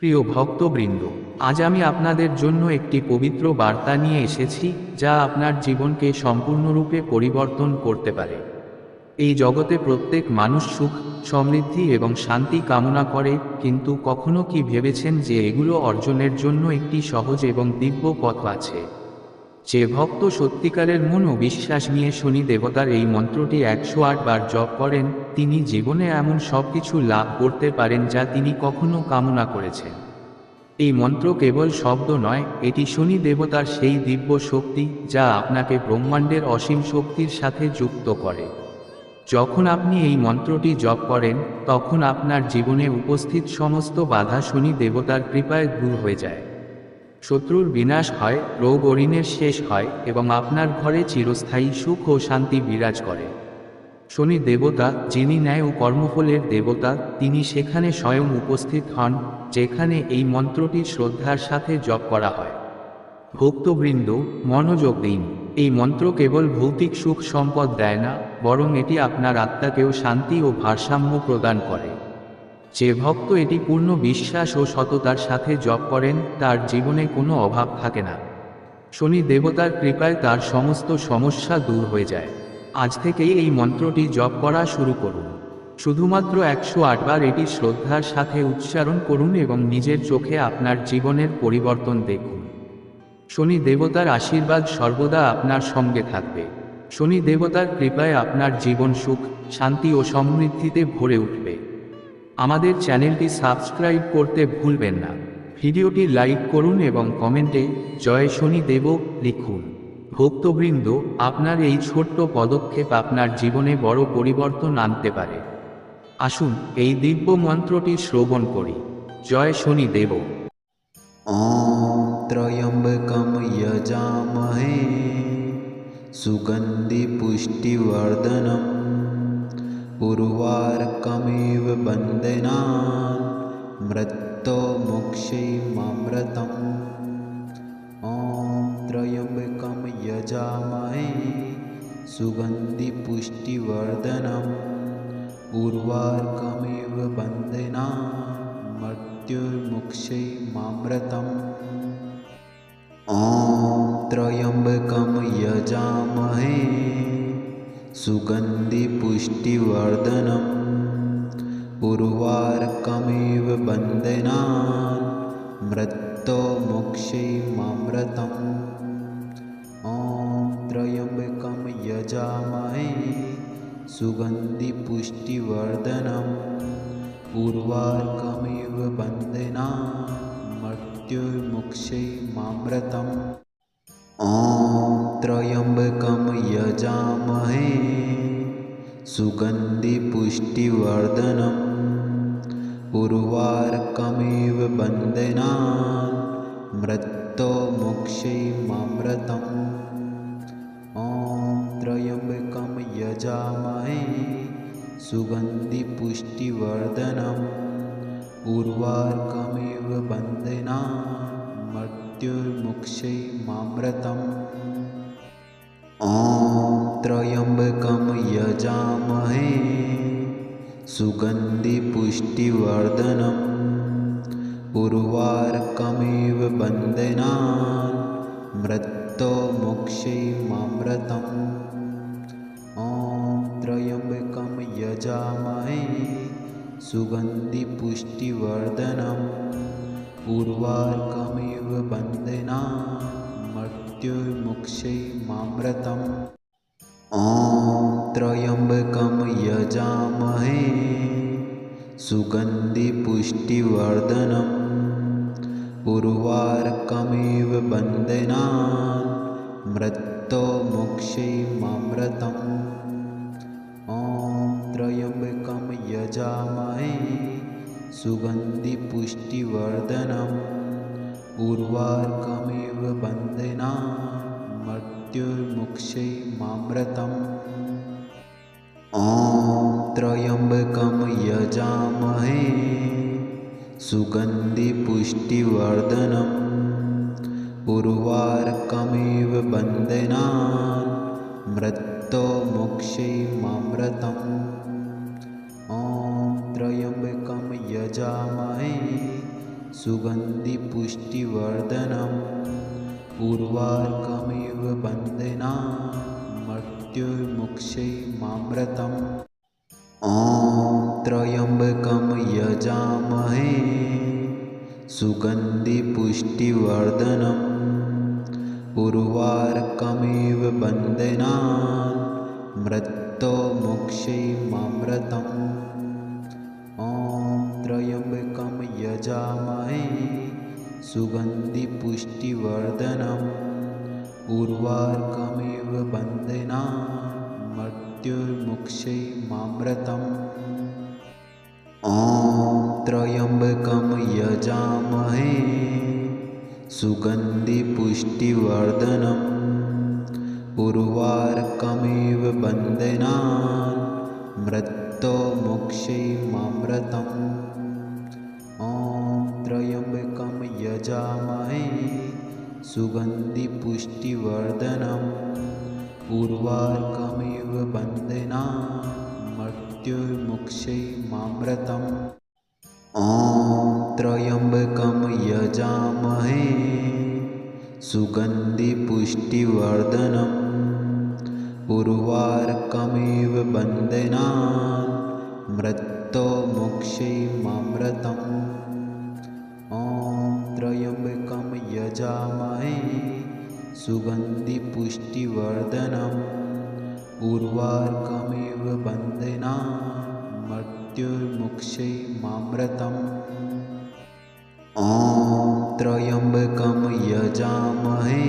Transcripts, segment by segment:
প্রিয় ভক্তবৃন্দ, আজ আমি আপনাদের জন্য একটি পবিত্র বার্তা নিয়ে এসেছি, যা আপনার জীবনকে সম্পূর্ণরূপে পরিবর্তন করতে পারে। এই জগতে প্রত্যেক মানুষ সুখ, সমৃদ্ধি এবং শান্তি কামনা করে, কিন্তু কখনো কি ভেবেছেন যে এগুলো অর্জনের জন্য একটি সহজ এবং দিব্য পথ আছে? যে ভক্ত সত্যিকারের মন ও বিশ্বাস নিয়ে শনি দেবতার এই মন্ত্রটি 108 বার জপ করেন, তিনি জীবনে এমন সব কিছু লাভ করতে পারেন যা তিনি কখনো কামনা করেছেন। এই মন্ত্র কেবল শব্দ নয়, এটি শনি দেবতার সেই দিব্য শক্তি যা আপনাকে ব্রহ্মাণ্ডের অসীম শক্তির সাথে যুক্ত করে। যখন আপনি এই মন্ত্রটি জপ করেন, তখন আপনার জীবনে উপস্থিত সমস্ত বাধা শনি দেবতার কৃপায় দূর হয়ে যায়। শত্রুর বিনাশ হয়, রোগ ও ঋণের শেষ হয়, এবং আপনার ঘরে চিরস্থায়ী সুখ ও শান্তি বিরাজ করে। শনি দেবতা, যিনি ন্যায় ও কর্মফলের দেবতা, তিনি সেখানে স্বয়ং উপস্থিত হন, যেখানে এই মন্ত্রটি শ্রদ্ধার সাথে জপ করা হয়। ভক্তবৃন্দ, মনোযোগ দিন। এই মন্ত্র কেবল ভৌতিক সুখ সম্পদ দেয় না, বরং এটি আপনার আত্মাকেও শান্তি ও ভারসাম্য প্রদান করে। যে ভক্ত এটি পূর্ণ বিশ্বাস ও সততার সাথে জপ করেন, তার জীবনে কোনো অভাব থাকে না। শনি দেবতার কৃপায় তার সমস্ত সমস্যা দূর হয়ে যায়। আজ থেকেই এই মন্ত্রটি জপ করা শুরু করুন। শুধুমাত্র 108 বার এটি শ্রদ্ধার সাথে উচ্চারণ করুন এবং নিজের চোখে আপনার জীবনের পরিবর্তন দেখুন। শনি দেবতার আশীর্বাদ সর্বদা আপনার সঙ্গে থাকবে। শনি দেবতার কৃপায় আপনার জীবন সুখ, শান্তি ও সমৃদ্ধিতে ভরে উঠবে। আমাদের চ্যানেলটি সাবস্ক্রাইব করতে ভুলবেন না। ভিডিওটি লাইক করুন এবং কমেন্টে জয় শনি দেব লিখুন। ভক্তবৃন্দ, আপনার এই ছোট্ট পদক্ষেপ আপনার জীবনে বড় পরিবর্তন আনতে পারে। আসুন এই দিব্য মন্ত্রটি শ্রবণ করি। জয় শনি দেব। ॐ त्र्यम्बकं यजामहे सुगन्धिपुष्टिवर्धनम् उर्वारुकमिव बन्धनान् मृत्युर्मुक्षीयमामृतम्। ॐ त्र्यम्बकं यजामहे सुगन्धिपुष्टिवर्धनम् उर्वारुकमिव बन्धनान् मृत्युर्मुक्षीयमामृतम्। ॐ त्र्यम्बकं यजामहे सुगन्धिपुष्टिवर्धनम् उर्वारुकमिव बन्धनान् मृत्युर्मुक्षीयमामृतम्। ॐ त्र्यम्बकं यजामहे सुगन्धिपुष्टिवर्धनम् उर्वारुकमिव बन्धनान् मृत्युर्मुक्षीयमामृतम्। ॐ त्र्यम्बकं यजामहे सुगन्धिपुष्टिवर्धनम् उर्वारुकमिव बन्धनान् मृत्युर्मुक्षीयमामृतम्। ॐ त्र्यम्बकं यजामहे सुगन्धिपुष्टिवर्धनम् उर्वारुकमिव बन्धनान् मृत्युर्मुक्षीयमामृतम्। ॐ त्र्यम्बकं यजामहे सुगन्धिपुष्टिवर्धनम् उर्वारुकमिव बन्धनान् मृत्युर्मुक्षीयमामृतम्। ॐ त्र्यम्बकं यजामहे सुगन्धिपुष्टिवर्धनम् उर्वारुकमिव बन्धनान् मृत्युर्मुक्षीयमामृतम्। ॐ त्र्यम्बकं यजामहे सुगन्धिपुष्टिवर्धनम् उर्वारुकमिव बन्धनान् मृत्युर्मुक्षीयमामृतम्। ॐ त्र्यम्बकं यजामहे सुगन्धिपुष्टिवर्धनम् उर्वारुकमिव बन्धनान् मृत्युर्मुक्षीयमामृतम्। ॐ त्र्यम्बकं यजामहे सुगन्धिपुष्टिवर्धनम् उर्वारुकमिव बन्धनान् मृत्युर्मुक्षीयमामृतम्। ॐ त्र्यम्बकं यजामहे सुगन्धिपुष्टिवर्धनम् उर्वारुकमिव बन्धनान् मृत्युर्मुक्षैमामृतम् ॐ त्र्यम्बकं यजामहे सुगन्धिपुष्टिवर्धनम् उर्वारुकमिव बन्धनान् मृत्युर्मुक्षैमामृतम् ॐ त्र्यम्बकं यजामहे सुगन्धिपुष्टिवर्धनम् उर्वारुकमिव बन्धनान् मृत्युर्मुक्षैमामृतम् ॐ त्र्यम्बकं यजामहे सुगन्धिपुष्टिवर्धनम् उर्वारुकमिव बन्धनान् मृत्युर्मुक्षैमामृतम् ॐ त्र्यम्बकं यजामहे सुगन्धिपुष्टिवर्धनम् उर्वारुकमिव बन्धनान् मृत्युर्मुक्षैमामृतम् ॐ त्र्यम्बकं यजामहे सुगन्धिपुष्टिवर्धनम् उर्वारुकमिव बन्धनान् मृत्युर्मुक्षैमामृतम् ॐ त्र्यम्बकं यजामहे सुगन्धिपुष्टिवर्धनम् उर्वारुकमिव बन्धनान् मृत्युर्मुक्षैमामृतम् ॐ त्र्यम्बकं यजामहे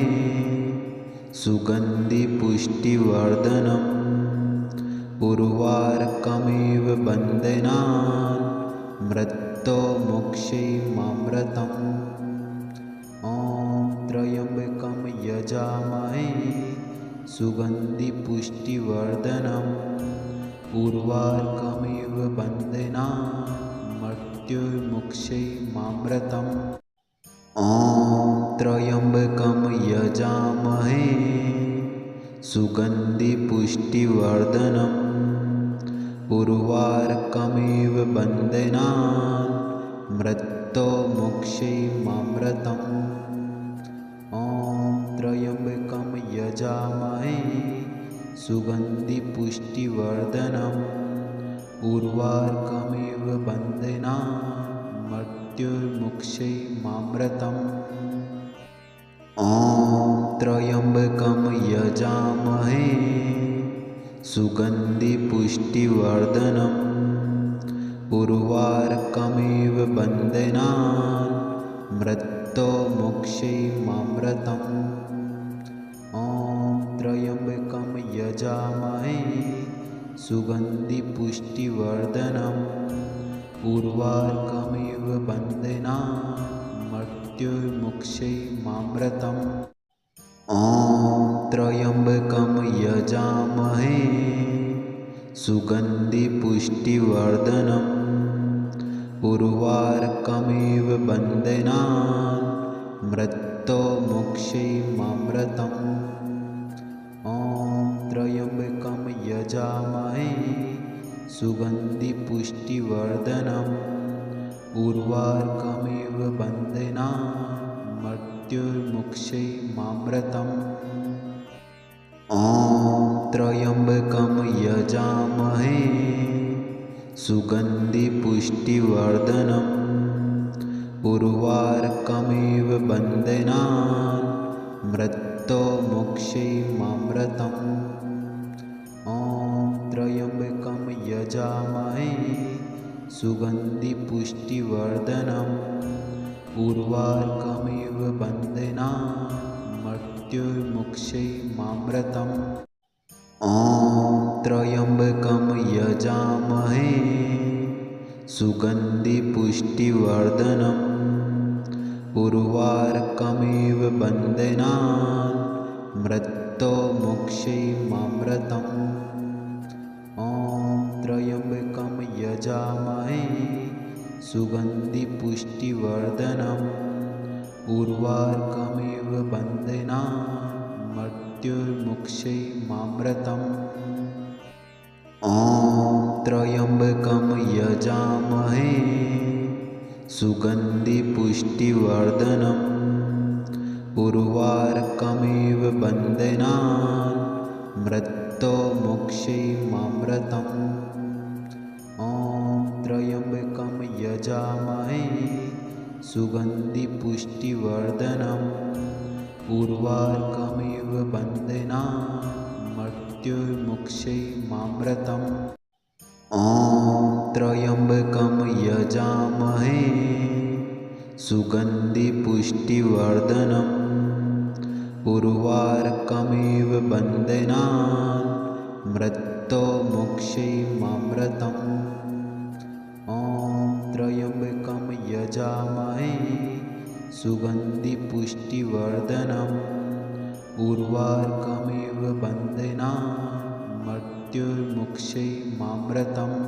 सुगन्धिपुष्टिवर्धनम् उर्वारुकमिव बन्धनान् मृत्युर्मुक्षैमामृतम् ॐ त्र्यम्बकं यजामहे सुगन्धिपुष्टिवर्धनम् उर्वारुकमिव बन्धनान् मृत्युर्मुक्षैमामृतम् ॐ त्र्यम्बकं यजामहे सुगन्धिपुष्टिवर्धनम् उर्वारुकमिव बन्धनान् मृत्युर्मुक्षैमामृतम् ॐ त्र्यम्बकं यजामहे सुगन्धिपुष्टिवर्धनम् उर्वारुकमिव बन्धनान् मृत्युर्मुक्षैमामृतम् ॐ त्र्यम्बकं यजामहे सुगन्धिपुष्टिवर्धनम् उर्वारुकमिव बन्धनान् मृत्युर्मुक्षैमामृतम् ॐ त्र्यम्बकं यजामहे सुगन्धिपुष्टिवर्धनम् उर्वारुकमिव बन्धनान् मृत्युर्मुक्षैमामृतम् ॐ त्र्यम्बकं यजामहे सुगन्धिपुष्टिवर्धनम् उर्वारुकमिव बन्धनान् मृत्युर्मुक्षैमामृतम् ॐ त्र्यम्बकं यजामहे सुगन्धिपुष्टिवर्धनम् उर्वारुकमिव बन्धनान् मृत्युर्मुक्षैमामृतम् ॐ त्र्यम्बकं यजामहे सुगन्धिपुष्टिवर्धनम् उर्वारुकमिव बन्धनान् मृत्युर्मुक्षैमामृतम् ॐ त्र्यम्बकं यजामहे सुगन्धिपुष्टिवर्धनम् उर्वारुकमिव बन्धनान् मृत्युर्मुक्षैमामृतम् ॐ त्र्यम्बकं यजामहे सुगन्धिपुष्टिवर्धनम् उर्वारुकमिव बन्धनान् मृत्युर्मुक्षैमामृतम् ॐ त्र्यम्बकं यजामहे सुगन्धिपुष्टिवर्धनम् उर्वारुकमिव बन्धनान् मृत्युर्मुक्षैमामृतम् ॐ त्र्यम्बकं यजामहे सुगन्धिपुष्टिवर्धनम् उर्वारुकमिव बन्धनान् मृत्योर्मुक्षैर्मामृतम् ॐ त्र्यम्बकं यजामहे सुगन्धिपुष्टिवर्धनम् उर्वारुकमिव बन्धनान् मृत्योर्मुक्षैर्मामृतम् ॐ त्र्यम्बकं यजामहे सुगन्धिपुष्टिवर्धनम् उर्वारुकमिव बन्धनान् मृत्योर्मुक्षैर्मामृतम् ॐ त्र्यम्बकं यजामहे सुगन्धिपुष्टिवर्धनम् उर्वारुकमिव बन्धनान् मृत्योर्मुक्षैर्मामृतम्